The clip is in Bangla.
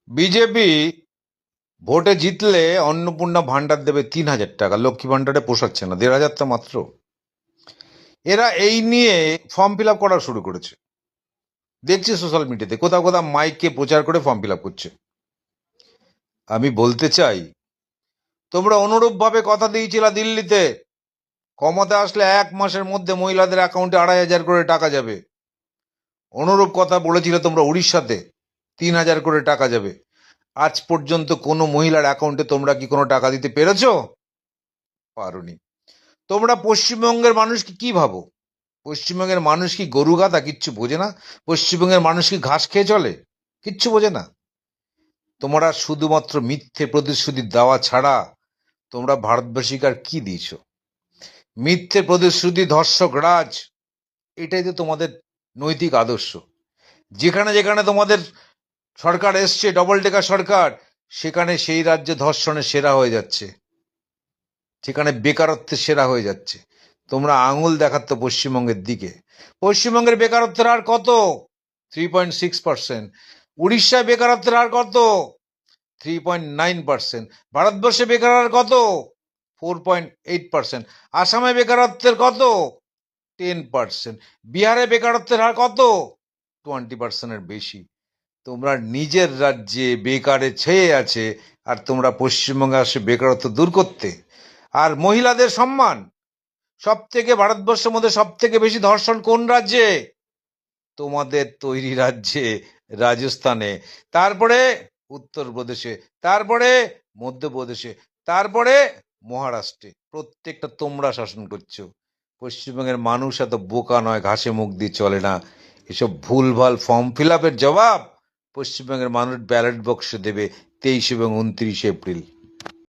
বিজেপি ভোটে জিতলে অন্নপূর্ণা ভান্ডার দেবে ৩,০০০ টাকা। লক্ষ্মী ভান্ডারে পোষাচ্ছে না, ১,৫০০টা মাত্র। এরা এই নিয়ে ফর্ম ফিল আপ করা শুরু করেছে, দেখছি সোশ্যাল মিডিয়াতে কোথাও কোথাও মাইকে প্রচার করে ফর্ম ফিল আপ করছে। আমি বলতে চাই, তোমরা অনুরূপভাবে কথা দিয়েছিলা দিল্লিতে, ক্ষমতা আসলে 1 মাসের মধ্যে মহিলাদের অ্যাকাউন্টে ২৫০০ করে টাকা যাবে। অনুরূপ কথা বলেছিলে তোমরা উড়িষ্যাতে, ৩,০০০ করে টাকা যাবে। আজ পর্যন্ত কোনো মহিলার অ্যাকাউন্টে তোমরা কি কোনো টাকা দিতে পেরেছো? পারোনি। তোমরা পশ্চিমবঙ্গের মানুষকে কি ভাবো? পশ্চিমবঙ্গের মানুষ কি গরু গাদা? কিচ্ছু বোঝে না। পশ্চিমবঙ্গের মানুষ কি ঘাস খেয়ে চলে? কিচ্ছু বোঝে না। তোমরা শুধুমাত্র মিথ্যে প্রতিশ্রুতি দেওয়া ছাড়া তোমরা ভারতবাসীকে আর কি দিয়েছ? মিথ্যে প্রতিশ্রুতি, ধর্ষক রাজ, এটাই তো তোমাদের নৈতিক আদর্শ। যেখানে যেখানে তোমাদের সরকার এসছে, ডবল টেকার সরকার, সেখানে সেই রাজ্যে ধর্ষণে সেরা হয়ে যাচ্ছে, সেখানে বেকারত্বের সেরা হয়ে যাচ্ছে। তোমরা আঙুল দেখাচ্ছ পশ্চিমবঙ্গের দিকে। পশ্চিমবঙ্গের বেকারত্বের হার কত? 3.6%। উড়িষ্যায় বেকারত্বের হার কত? 3.9%। ভারতবর্ষে বেকার হার কত? 4.8%। আসামে বেকারত্বের কত? 10%। বিহারে বেকারত্বের হার কত? 20%-এর বেশি। তোমরা নিজের রাজ্যে বেকারে ছেয়ে আছে, আর তোমরা পশ্চিমবঙ্গে আসে বেকারত্ব দূর করতে। আর মহিলাদের সম্মান, সব থেকে ভারতবর্ষের মধ্যে সব থেকে বেশি ধর্ষণ কোন রাজ্যে? তোমাদের তৈরি রাজ্যে, রাজস্থানে, তারপরে উত্তরপ্রদেশে, তারপরে মধ্যপ্রদেশে, তারপরে মহারাষ্ট্রে। প্রত্যেকটা তোমরা শাসন করছো। পশ্চিমবঙ্গের মানুষ এত বোকা নয়, ঘাসে মুখ দিয়ে চলে না। এসব ভুলভাল ফর্ম ফিল আপের জবাব পশ্চিমবঙ্গের মানুষ ব্যালট বক্সে দেবে 23 এবং 29 এপ্রিল।